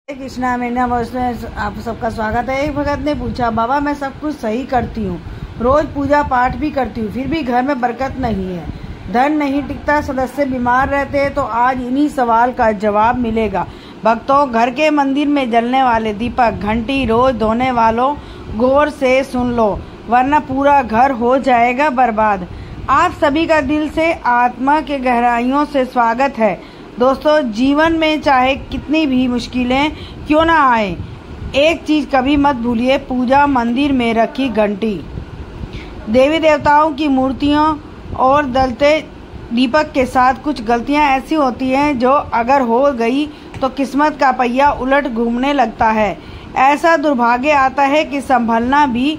कृष्णा मेरा वर्ष में आप सबका स्वागत है। एक भगत ने पूछा, बाबा मैं सब कुछ सही करती हूँ, रोज पूजा पाठ भी करती हूँ, फिर भी घर में बरकत नहीं है, धन नहीं टिकता, सदस्य बीमार रहते हैं। तो आज इन्हीं सवाल का जवाब मिलेगा। भक्तों, घर के मंदिर में जलने वाले दीपक, घंटी रोज धोने वालों गौर से सुन लो, वरना पूरा घर हो जाएगा बर्बाद। आप सभी का दिल से आत्मा के गहराइयों से स्वागत है। दोस्तों, जीवन में चाहे कितनी भी मुश्किलें क्यों ना आए, एक चीज कभी मत भूलिए, पूजा मंदिर में रखी घंटी, देवी देवताओं की मूर्तियों और जलते दीपक के साथ कुछ गलतियां ऐसी होती हैं जो अगर हो गई तो किस्मत का पहिया उलट घूमने लगता है। ऐसा दुर्भाग्य आता है कि संभलना भी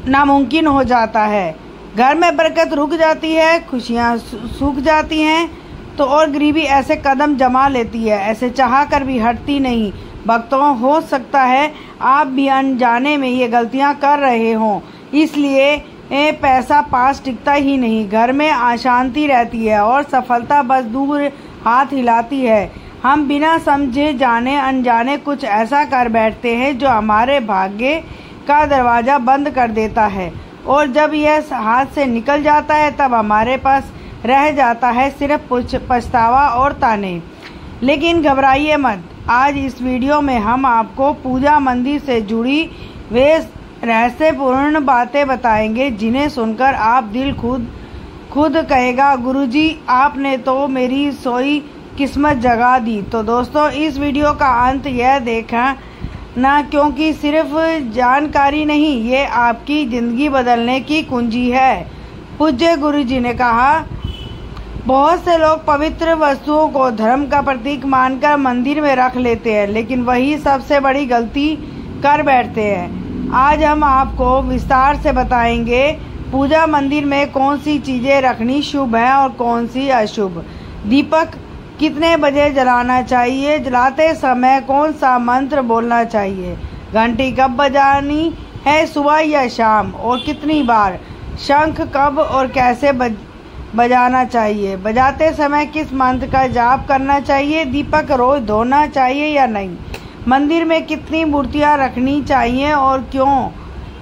नामुमकिन हो जाता है। घर में बरकत रुक जाती है, खुशियां सूख जाती हैं तो और गरीबी ऐसे कदम जमा लेती है, ऐसे चाह कर भी हटती नहीं। भक्तों, हो सकता है आप भी अनजाने में ये गलतियां कर रहे हों, इसलिए पैसा पास टिकता ही नहीं, घर में अशांति रहती है और सफलता बस दूर हाथ हिलाती है। हम बिना समझे जाने अनजाने कुछ ऐसा कर बैठते हैं जो हमारे भाग्य का दरवाजा बंद कर देता है, और जब यह हाथ से निकल जाता है तब हमारे पास रह जाता है सिर्फ पछतावा और ताने। लेकिन घबराइए मत, आज इस वीडियो में हम आपको पूजा मंदिर से जुड़ी वे रहस्यपूर्ण बातें बताएंगे जिन्हें सुनकर आप दिल खुद कहेगा, गुरुजी आपने तो मेरी सोई किस्मत जगा दी। तो दोस्तों, इस वीडियो का अंत यह देखा ना, क्योंकि सिर्फ जानकारी नहीं, ये आपकी जिंदगी बदलने की कुंजी है। पूज्य गुरुजी ने कहा, बहुत से लोग पवित्र वस्तुओं को धर्म का प्रतीक मानकर मंदिर में रख लेते हैं, लेकिन वही सबसे बड़ी गलती कर बैठते हैं। आज हम आपको विस्तार से बताएंगे पूजा मंदिर में कौन सी चीजें रखनी शुभ है और कौन सी अशुभ। दीपक कितने बजे जलाना चाहिए, जलाते समय कौन सा मंत्र बोलना चाहिए, घंटी कब बजानी है, सुबह या शाम और कितनी बार, शंख कब और कैसे बजाना चाहिए, बजाते समय किस मंत्र का जाप करना चाहिए, दीपक रोज धोना चाहिए या नहीं, मंदिर में कितनी मूर्तियां रखनी चाहिए और क्यों।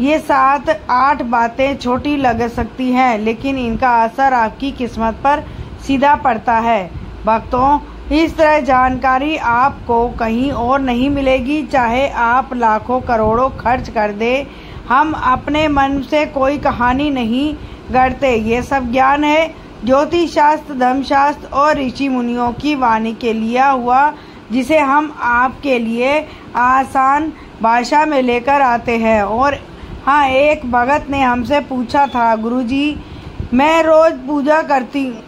ये 7-8 बातें छोटी लग सकती हैं, लेकिन इनका असर आपकी किस्मत पर सीधा पड़ता है। भक्तों, इस तरह जानकारी आपको कहीं और नहीं मिलेगी, चाहे आप लाखों करोड़ों खर्च कर दे। हम अपने मन से कोई कहानी नहीं गढ़ते, ये सब ज्ञान है ज्योतिष शास्त्र, धर्मशास्त्र और ऋषि मुनियों की वाणी के लिया हुआ, जिसे हम आपके लिए आसान भाषा में लेकर आते हैं। और हाँ, एक भगत ने हमसे पूछा था, गुरुजी मैं रोज पूजा करती हूँ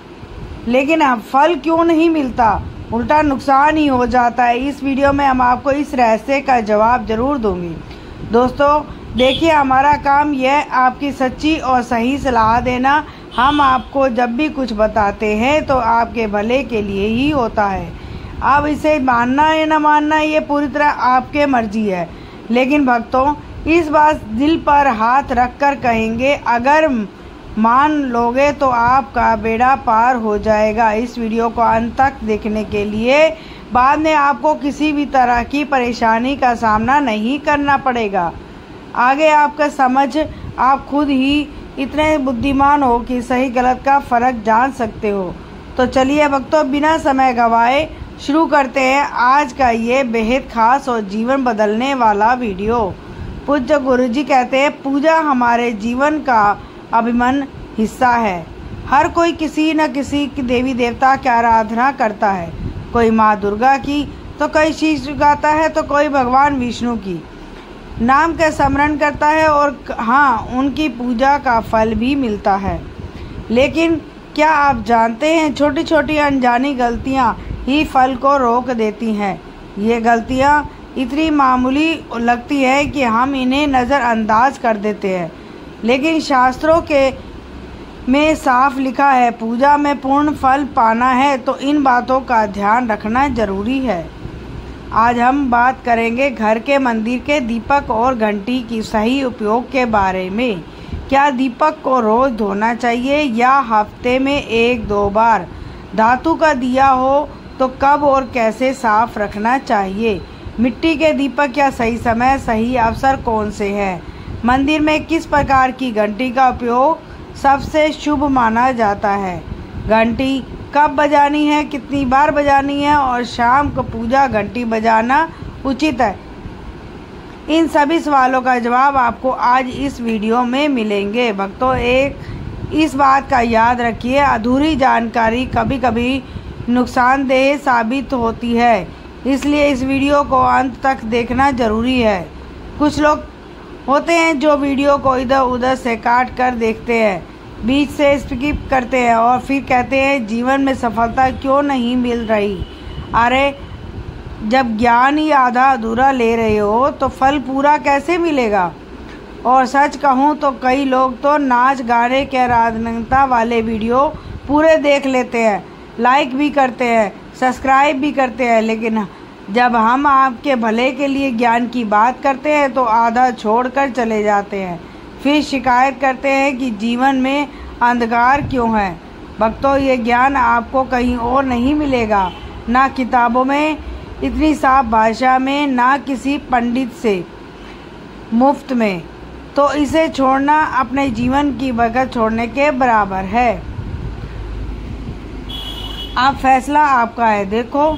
लेकिन फल क्यों नहीं मिलता, उल्टा नुकसान ही हो जाता है। इस वीडियो में हम आपको इस रहस्य का जवाब जरूर दूंगी। दोस्तों देखिए, हमारा काम यह आपकी सच्ची और सही सलाह देना। हम आपको जब भी कुछ बताते हैं तो आपके भले के लिए ही होता है। अब इसे मानना या न मानना ये पूरी तरह आपके मर्जी है, लेकिन भक्तों इस बात दिल पर हाथ रख कर कहेंगे, अगर मान लोगे तो आपका बेड़ा पार हो जाएगा। इस वीडियो को अंत तक देखने के लिए बाद में आपको किसी भी तरह की परेशानी का सामना नहीं करना पड़ेगा। आगे आपका समझ, आप खुद ही इतने बुद्धिमान हो कि सही गलत का फर्क जान सकते हो। तो चलिए भक्तों, बिना समय गवाए शुरू करते हैं आज का ये बेहद खास और जीवन बदलने वाला वीडियो। पूज्य गुरुजी कहते हैं, पूजा हमारे जीवन का अभिन्न हिस्सा है। हर कोई किसी न किसी की देवी देवता की आराधना करता है, कोई माँ दुर्गा की तो कोई शीश झुकाता है, तो कोई भगवान विष्णु की नाम का स्मरण करता है, और हाँ, उनकी पूजा का फल भी मिलता है। लेकिन क्या आप जानते हैं, छोटी छोटी अनजानी गलतियाँ ही फल को रोक देती हैं। ये गलतियाँ इतनी मामूली लगती है कि हम इन्हें नज़रअंदाज कर देते हैं, लेकिन शास्त्रों के में साफ लिखा है, पूजा में पूर्ण फल पाना है तो इन बातों का ध्यान रखना जरूरी है। आज हम बात करेंगे घर के मंदिर के दीपक और घंटी की सही उपयोग के बारे में। क्या दीपक को रोज धोना चाहिए या हफ्ते में 1-2 बार? धातु का दिया हो तो कब और कैसे साफ रखना चाहिए? मिट्टी के दीपक का सही समय, सही अवसर कौन से हैं? मंदिर में किस प्रकार की घंटी का उपयोग सबसे शुभ माना जाता है? घंटी कब बजानी है, कितनी बार बजानी है और शाम को पूजा घंटी बजाना उचित है? इन सभी सवालों का जवाब आपको आज इस वीडियो में मिलेंगे। भक्तों, इस बात का याद रखिए, अधूरी जानकारी कभी कभी नुकसानदेह साबित होती है, इसलिए इस वीडियो को अंत तक देखना जरूरी है। कुछ लोग होते हैं जो वीडियो को इधर उधर से काट कर देखते हैं, बीच से स्किप करते हैं और फिर कहते हैं जीवन में सफलता क्यों नहीं मिल रही। अरे, जब ज्ञान ही आधा अधूरा ले रहे हो तो फल पूरा कैसे मिलेगा? और सच कहूँ तो कई लोग तो नाच गाने के आराधनता वाले वीडियो पूरे देख लेते हैं, लाइक भी करते हैं, सब्सक्राइब भी करते हैं, लेकिन जब हम आपके भले के लिए ज्ञान की बात करते हैं तो आधा छोड़कर चले जाते हैं, फिर शिकायत करते हैं कि जीवन में अंधकार क्यों है। भक्तों, ये ज्ञान आपको कहीं और नहीं मिलेगा, ना किताबों में इतनी साफ भाषा में, ना किसी पंडित से मुफ्त में। तो इसे छोड़ना अपने जीवन की बरकत छोड़ने के बराबर है। अब फैसला आपका है, देखो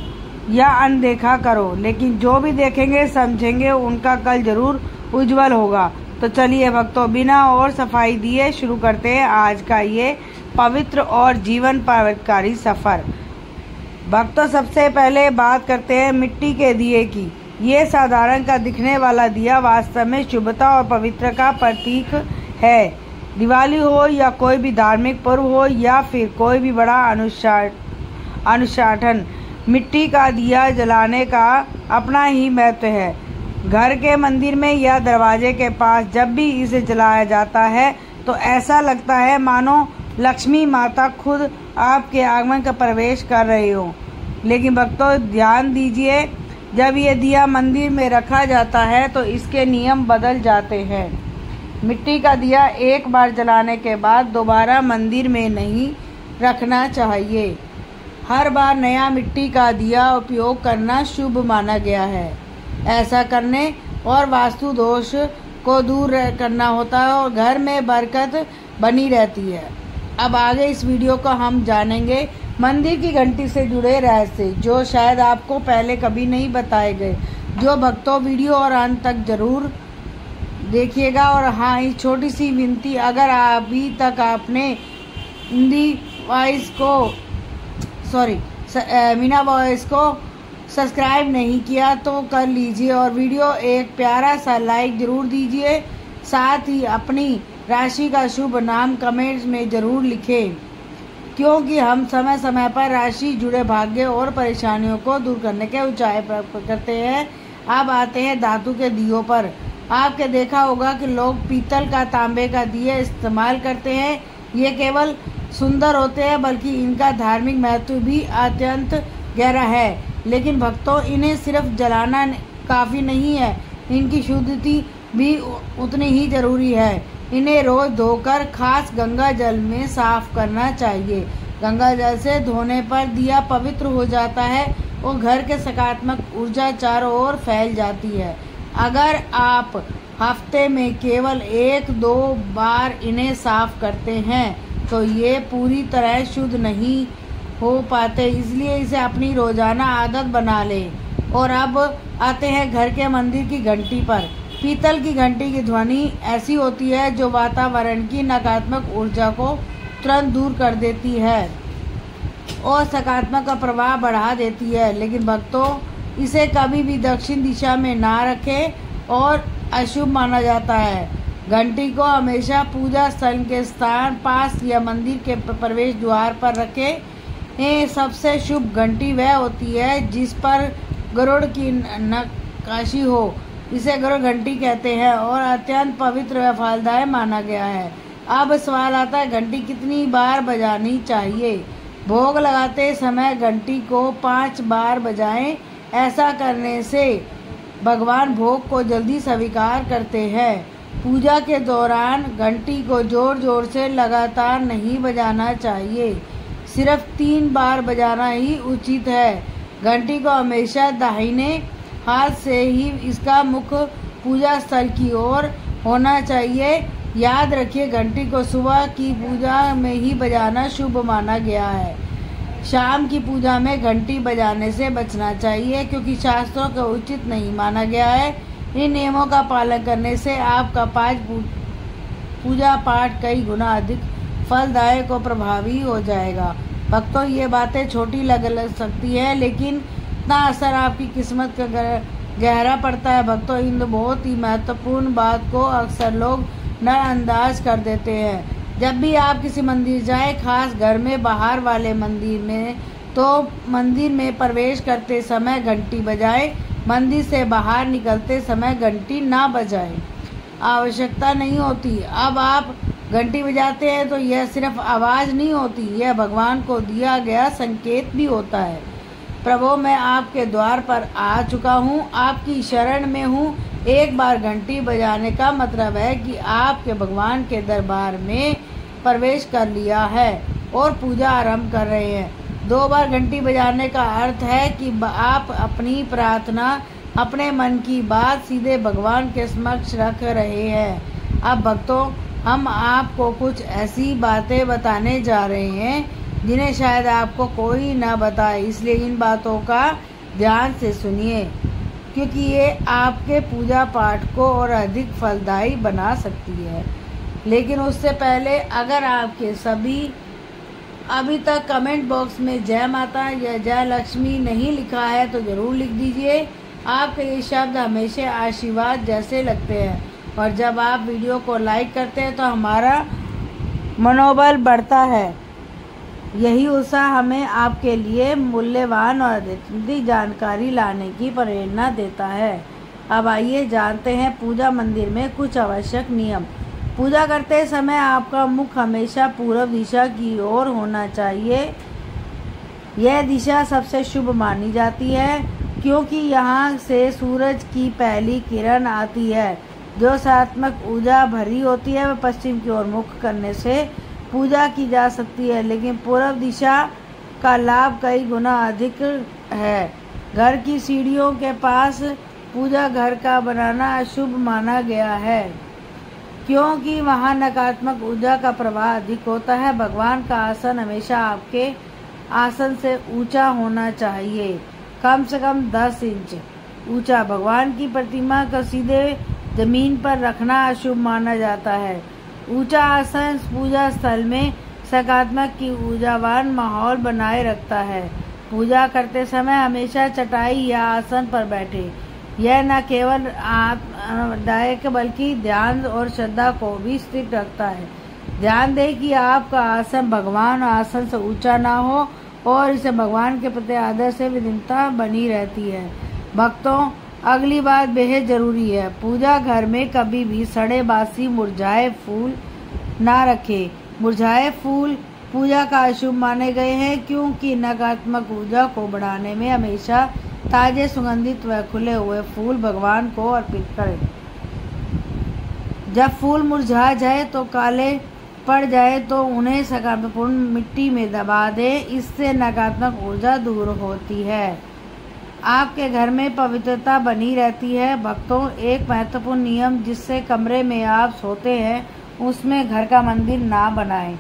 या अनदेखा करो, लेकिन जो भी देखेंगे समझेंगे उनका कल जरूर उज्जवल होगा। तो चलिए भक्तों, बिना और सफाई दिए शुरू करते हैं आज का ये पवित्र और जीवन परिवर्तनकारी सफ़र। भक्तों, सबसे पहले बात करते हैं मिट्टी के दिए की। ये साधारण का दिखने वाला दिया वास्तव में शुभता और पवित्र का प्रतीक है। दिवाली हो या कोई भी धार्मिक पर्व हो या फिर कोई भी बड़ा अनुष्ठान, मिट्टी का दिया जलाने का अपना ही महत्व है। घर के मंदिर में या दरवाजे के पास जब भी इसे जलाया जाता है तो ऐसा लगता है मानो लक्ष्मी माता खुद आपके आगमन का प्रवेश कर रही हो। लेकिन भक्तों, ध्यान दीजिए, जब ये दिया मंदिर में रखा जाता है तो इसके नियम बदल जाते हैं। मिट्टी का दिया एक बार जलाने के बाद दोबारा मंदिर में नहीं रखना चाहिए। हर बार नया मिट्टी का दिया उपयोग करना शुभ माना गया है। ऐसा करने और वास्तु दोष को दूर करना होता है और घर में बरकत बनी रहती है। अब आगे इस वीडियो को हम जानेंगे मंदिर की घंटी से जुड़े रहस्य, जो शायद आपको पहले कभी नहीं बताए गए। जो भक्तों, वीडियो और अंत तक जरूर देखिएगा। और हाँ, एक छोटी सी विनती, अगर अभी तक आपने मीना वॉइस को सब्सक्राइब नहीं किया तो कर लीजिए और वीडियो एक प्यारा सा लाइक जरूर दीजिए। साथ ही अपनी राशि का शुभ नाम कमेंट्स में जरूर लिखें, क्योंकि हम समय समय पर राशि जुड़े भाग्य और परेशानियों को दूर करने के उपाय प्राप्त करते हैं। अब आते हैं धातु के दियों पर। आपके देखा होगा कि लोग पीतल का, तांबे का दिए इस्तेमाल करते हैं। ये केवल सुंदर होते हैं बल्कि इनका धार्मिक महत्व भी अत्यंत गहरा है। लेकिन भक्तों, इन्हें सिर्फ जलाना काफ़ी नहीं है, इनकी शुद्धि भी उतनी ही जरूरी है। इन्हें रोज धोकर खास गंगा जल में साफ करना चाहिए। गंगा जल से धोने पर दिया पवित्र हो जाता है और घर के सकारात्मक ऊर्जा चारों ओर फैल जाती है। अगर आप हफ्ते में केवल 1-2 बार इन्हें साफ करते हैं तो ये पूरी तरह शुद्ध नहीं हो पाते, इसलिए इसे अपनी रोजाना आदत बना लें। और अब आते हैं घर के मंदिर की घंटी पर। पीतल की घंटी की ध्वनि ऐसी होती है जो वातावरण की नकारात्मक ऊर्जा को तुरंत दूर कर देती है और सकारात्मक का प्रभाव बढ़ा देती है। लेकिन भक्तों, इसे कभी भी दक्षिण दिशा में ना रखें और अशुभ माना जाता है। घंटी को हमेशा पूजा स्थल के स्थान पास या मंदिर के प्रवेश द्वार पर रखें। सबसे शुभ घंटी वह होती है जिस पर गरुड़ की नक्काशी हो, इसे गरुड़ घंटी कहते हैं और अत्यंत पवित्र व फलदायक माना गया है। अब सवाल आता है, घंटी कितनी बार बजानी चाहिए? भोग लगाते समय घंटी को 5 बार बजाएं। ऐसा करने से भगवान भोग को जल्दी स्वीकार करते हैं। पूजा के दौरान घंटी को जोर जोर से लगातार नहीं बजाना चाहिए, सिर्फ 3 बार बजाना ही उचित है। घंटी को हमेशा दाहिने हाथ से ही इसका मुख पूजा स्थल की ओर होना चाहिए। याद रखिए, घंटी को सुबह की पूजा में ही बजाना शुभ माना गया है। शाम की पूजा में घंटी बजाने से बचना चाहिए, क्योंकि शास्त्रों का उचित नहीं माना गया है। इन नियमों का पालन करने से आपका पूजा पाठ कई गुना अधिक फलदायक और प्रभावी हो जाएगा। भक्तों, ये बातें छोटी लग सकती है, लेकिन इतना असर आपकी किस्मत का गहरा पड़ता है। भक्तों, इन बहुत ही महत्वपूर्ण बात को अक्सर लोग नजरअंदाज कर देते हैं। जब भी आप किसी मंदिर जाएं, खास घर में बाहर वाले मंदिर में, तो मंदिर में प्रवेश करते समय घंटी बजाएं। मंदिर से बाहर निकलते समय घंटी ना बजाएं। आवश्यकता नहीं होती। अब आप घंटी बजाते हैं तो यह सिर्फ आवाज़ नहीं होती, यह भगवान को दिया गया संकेत भी होता है। प्रभु, मैं आपके द्वार पर आ चुका हूँ, आपकी शरण में हूँ। एक बार घंटी बजाने का मतलब है कि आपके भगवान के दरबार में प्रवेश कर लिया है और पूजा आरंभ कर रहे हैं। 2 बार घंटी बजाने का अर्थ है कि आप अपनी प्रार्थना, अपने मन की बात सीधे भगवान के समक्ष रख रहे हैं। अब भक्तों, हम आपको कुछ ऐसी बातें बताने जा रहे हैं जिन्हें शायद आपको कोई ना बताए, इसलिए इन बातों का ध्यान से सुनिए, क्योंकि ये आपके पूजा पाठ को और अधिक फलदायी बना सकती है। लेकिन उससे पहले, अगर आपके सभी अभी तक कमेंट बॉक्स में जय माता या जय लक्ष्मी नहीं लिखा है तो ज़रूर लिख दीजिए। आपके ये शब्द हमेशा आशीर्वाद जैसे लगते हैं, और जब आप वीडियो को लाइक करते हैं तो हमारा मनोबल बढ़ता है। यही उत्साह हमें आपके लिए मूल्यवान और अधिक जानकारी लाने की प्रेरणा देता है। अब आइए जानते हैं पूजा मंदिर में कुछ आवश्यक नियम। पूजा करते समय आपका मुख हमेशा पूर्व दिशा की ओर होना चाहिए। यह दिशा सबसे शुभ मानी जाती है, क्योंकि यहाँ से सूरज की पहली किरण आती है, जो सकारात्मक ऊर्जा भरी होती है। वह पश्चिम की ओर मुख करने से पूजा की जा सकती है, लेकिन पूर्व दिशा का लाभ कई गुना अधिक है। घर की सीढ़ियों के पास पूजा घर का बनाना अशुभ माना गया है, क्योंकि वहाँ नकारात्मक ऊर्जा का प्रवाह अधिक होता है। भगवान का आसन हमेशा आपके आसन से ऊंचा होना चाहिए, कम से कम 10 इंच ऊंचा। भगवान की प्रतिमा को सीधे जमीन पर रखना अशुभ माना जाता है। ऊंचा आसन पूजा स्थल में सकारात्मक की ऊर्जावान माहौल बनाए रखता है। पूजा करते समय हमेशा चटाई या आसन पर बैठे। यह न केवल आरामदायक बल्कि ध्यान और श्रद्धा को भी स्थिर रखता है। ध्यान दें कि आपका आसन भगवान आसन से ऊंचा ना हो और इसे भगवान के प्रति आदर से विनम्रता बनी रहती है। भक्तों, अगली बात बेहद जरूरी है। पूजा घर में कभी भी सड़े बासी मुरझाए फूल ना रखें। मुरझाए फूल पूजा का अशुभ माने गए हैं, क्योंकि नकारात्मक ऊर्जा को बढ़ाने में हमेशा ताजे सुगंधित व खुले हुए फूल भगवान को अर्पित करें। जब फूल मुरझा जाए तो काले पड़ जाए तो उन्हें सकारात्मक मिट्टी में दबा दें। इससे नकारात्मक ऊर्जा दूर होती है, आपके घर में पवित्रता बनी रहती है। भक्तों, एक महत्वपूर्ण नियम, जिससे कमरे में आप सोते हैं उसमें घर का मंदिर ना बनाएं।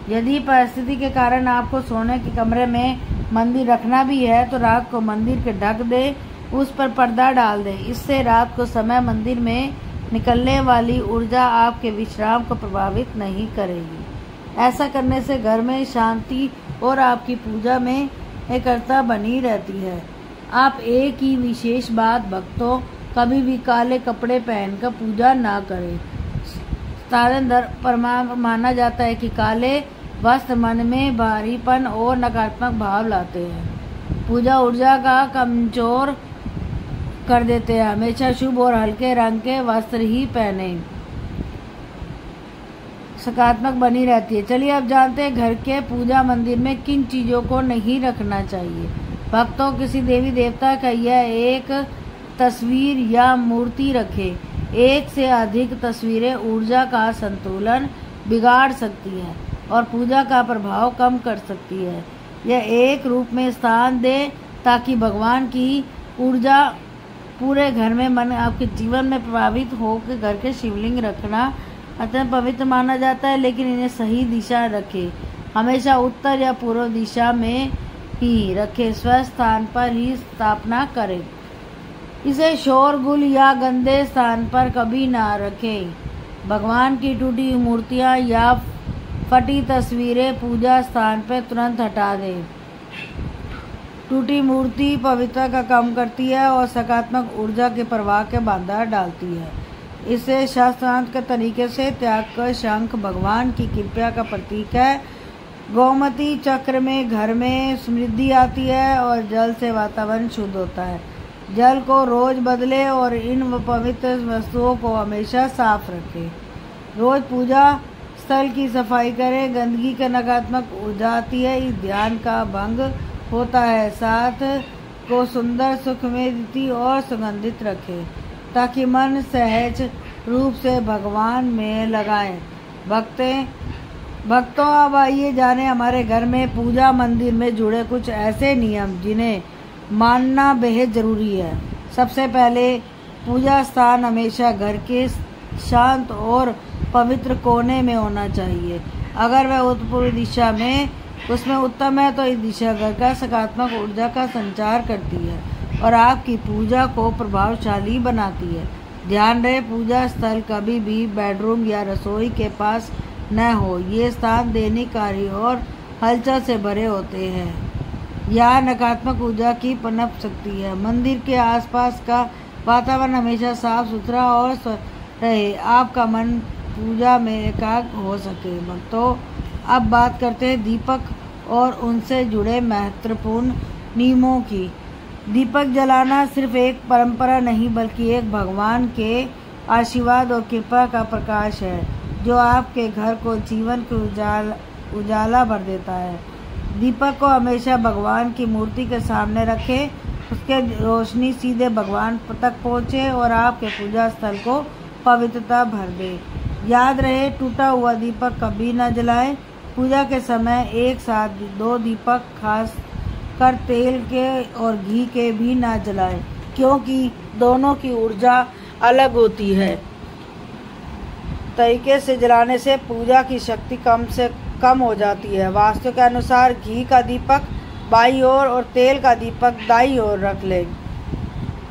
यदि परिस्थिति के कारण आपको सोने के कमरे में मंदिर रखना भी है तो रात को मंदिर के ढक दें, उस पर पर्दा डाल दें। इससे रात को समय मंदिर में निकलने वाली ऊर्जा आपके विश्राम को प्रभावित नहीं करेगी। ऐसा करने से घर में शांति और आपकी पूजा में एकता बनी रहती है। आप एक ही विशेष बात भक्तों, कभी भी काले कपड़े पहनकर पूजा ना करें। साधारण माना जाता है कि काले वस्त्र मन में भारीपन और नकारात्मक भाव लाते हैं, पूजा ऊर्जा का कमजोर कर देते हैं। हमेशा शुभ और हल्के रंग के वस्त्र ही पहने, सकारात्मक बनी रहती है। चलिए अब जानते हैं घर के पूजा मंदिर में किन चीज़ों को नहीं रखना चाहिए। भक्तों, किसी देवी देवता का यह एक तस्वीर या मूर्ति रखें। एक से अधिक तस्वीरें ऊर्जा का संतुलन बिगाड़ सकती हैं और पूजा का प्रभाव कम कर सकती है। यह एक रूप में स्थान दे ताकि भगवान की ऊर्जा पूरे घर में मन आपके जीवन में प्रभावित होकर घर के शिवलिंग रखना अत्यंत पवित्र माना जाता है, लेकिन इन्हें सही दिशा रखें। हमेशा उत्तर या पूर्व दिशा में ही रखें। स्वस्थ स्थान पर ही स्थापना करें। इसे शोरगुल या गंदे स्थान पर कभी ना रखें। भगवान की टूटी मूर्तियां या फटी तस्वीरें पूजा स्थान पर तुरंत हटा दें। टूटी मूर्ति पवित्रता का कम करती है और सकारात्मक ऊर्जा के प्रवाह के बाधा डालती है। इसे शास्त्रांत के तरीके से त्याग कर शंख भगवान की कृपा का प्रतीक है। गोमती चक्र में घर में समृद्धि आती है और जल से वातावरण शुद्ध होता है। जल को रोज बदले और इन पवित्र वस्तुओं को हमेशा साफ रखें। रोज पूजा स्थल की सफाई करें। गंदगी का नकारात्मक ऊर्जा आती है, इस ध्यान का भंग होता है। साथ को सुंदर सुखमयी और सुगंधित रखें ताकि मन सहज रूप से भगवान में लगाएं। भक्तों अब आइए जाने हमारे घर में पूजा मंदिर में जुड़े कुछ ऐसे नियम जिन्हें मानना बेहद ज़रूरी है। सबसे पहले पूजा स्थान हमेशा घर के शांत और पवित्र कोने में होना चाहिए। अगर वह उत्तर पूर्व दिशा में उसमें उत्तम है तो इस दिशा घर का सकारात्मक ऊर्जा का संचार करती है और आपकी पूजा को प्रभावशाली बनाती है। ध्यान रहे पूजा स्थल कभी भी बेडरूम या रसोई के पास न हो। ये स्थान दैनिक कार्य और हलचल से भरे होते हैं। यहाँ नकारात्मक ऊर्जा की पनप सकती है। मंदिर के आसपास का वातावरण हमेशा साफ सुथरा और रहे, आपका मन पूजा में एकाग्र हो सके। तो अब बात करते हैं दीपक और उनसे जुड़े महत्वपूर्ण नियमों की। दीपक जलाना सिर्फ एक परंपरा नहीं बल्कि एक भगवान के आशीर्वाद और कृपा का प्रकाश है जो आपके घर को जीवन के उजाला भर देता है। दीपक को हमेशा भगवान की मूर्ति के सामने रखें। उसके रोशनी सीधे भगवान तक पहुँचे और आपके पूजा स्थल को पवित्रता भर दे। याद रहे टूटा हुआ दीपक कभी न जलाएं। पूजा के समय एक साथ 2 दीपक खास कर तेल के और घी के भी ना जलाएं क्योंकि दोनों की ऊर्जा अलग होती है। तरीके से जलाने से पूजा की शक्ति कम हो जाती है। वास्तु के अनुसार घी का दीपक बाईं ओर और तेल का दीपक दाईं ओर रख लें,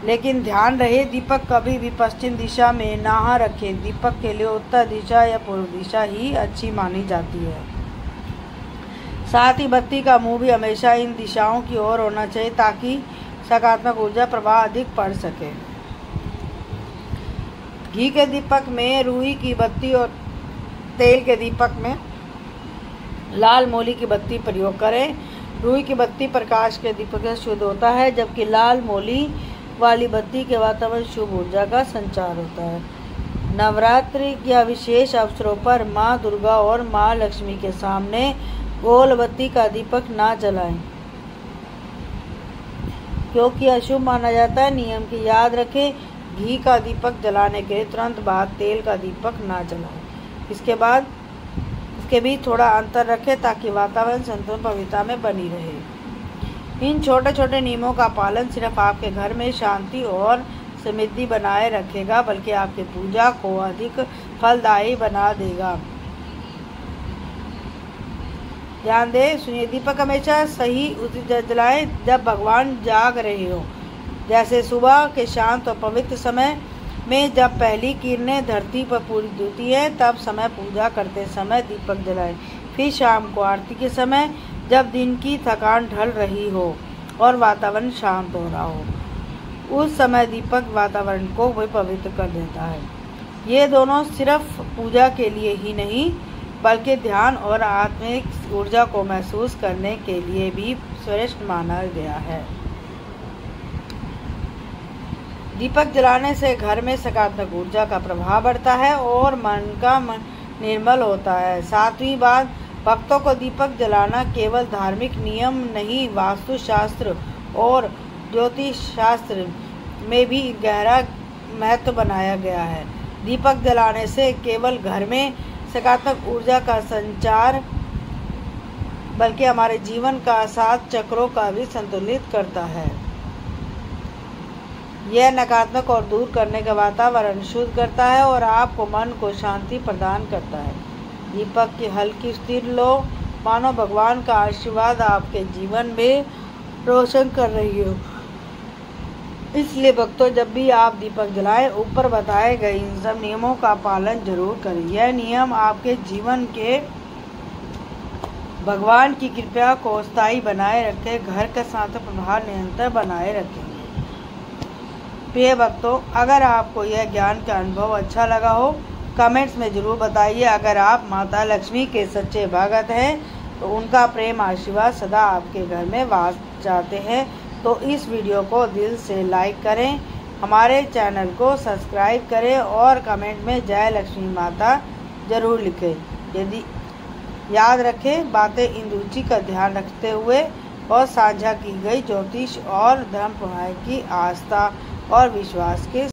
लेकिन ध्यान रहे दीपक कभी भी पश्चिम दिशा में ना रखें। दीपक के लिए उत्तर दिशा या पूर्व दिशा ही अच्छी मानी जाती है। साथ ही बत्ती का मुंह भी हमेशा इन दिशाओं की ओर होना चाहिए ताकि सकारात्मक ऊर्जा प्रवाह अधिक पड़ सके। घी के दीपक में रुई की बत्ती और तेल के दीपक में लाल मोली की बत्ती प्रयोग करें। रुई की बत्ती प्रकाश के दीपक से शुद्ध होता है जबकि लाल मोली वाली बत्ती के वातावरण शुभ ऊर्जा का संचार होता है। नवरात्रि या विशेष अवसरों पर माँ दुर्गा और माँ लक्ष्मी के सामने गोल बत्ती का दीपक ना जलाएं क्योंकि अशुभ माना जाता है। नियम की याद रखें, घी का दीपक जलाने के तुरंत बाद तेल का दीपक ना जलाएं। इसके बीच थोड़ा अंतर रखें ताकि वातावरण संतुलन पवित्रता में बनी रहे। इन छोटे छोटे नियमों का पालन सिर्फ आपके घर में शांति और समृद्धि बनाए रखेगा बल्कि आपकी पूजा को अधिक फलदायी बना देगा। ध्यान दें, सुनिए, दीपक हमेशा सही उसी जलाएं जब भगवान जाग रहे हो, जैसे सुबह के शांत और पवित्र समय में जब पहली किरणें धरती पर पूरी होती है तब समय पूजा करते समय दीपक जलाएं। फिर शाम को आरती के समय जब दिन की थकान ढल रही हो और वातावरण शांत हो रहा हो, उस समय दीपक वातावरण को भी पवित्र कर देता है। ये दोनों सिर्फ पूजा के लिए ही नहीं बल्कि ध्यान और आत्मिक ऊर्जा को महसूस करने के लिए भी श्रेष्ठ माना गया है। दीपक जलाने से घर में सकारात्मक ऊर्जा का प्रभाव बढ़ता है और मन निर्मल होता है। 7वीं बात, भक्तों को दीपक जलाना केवल धार्मिक नियम नहीं, वास्तुशास्त्र और ज्योतिष शास्त्र में भी गहरा महत्व बनाया गया है। दीपक जलाने से केवल घर में सकारात्मक ऊर्जा का संचार बल्कि हमारे जीवन का 7 चक्रों का भी संतुलित करता है। यह नकारात्मक और दूर करने का वातावरण शुद्ध करता है और आपको मन को शांति प्रदान करता है। दीपक की हल्की स्थिर लो, मानो भगवान का आशीर्वाद आपके जीवन में रोशन कर रही हो। इसलिए भक्तों, जब भी आप दीपक जलाएं, ऊपर बताए गए इन सब नियमों का पालन जरूर करें। यह नियम आपके जीवन के भगवान की कृपा को स्थायी बनाए रखे, घर का शांत प्रभाव निरंतर बनाए रखेंगे। प्रिय भक्तों, अगर आपको यह ज्ञान का अनुभव अच्छा लगा हो, कमेंट्स में जरूर बताइए। अगर आप माता लक्ष्मी के सच्चे भक्त हैं तो उनका प्रेम आशीर्वाद सदा आपके घर में वास चाहते हैं तो इस वीडियो को दिल से लाइक करें, हमारे चैनल को सब्सक्राइब करें और कमेंट में जय लक्ष्मी माता जरूर लिखें। यदि याद रखें, बातें इन रुचि का ध्यान रखते हुए और साझा की गई ज्योतिष और धर्म प्रणाली की आस्था और विश्वास के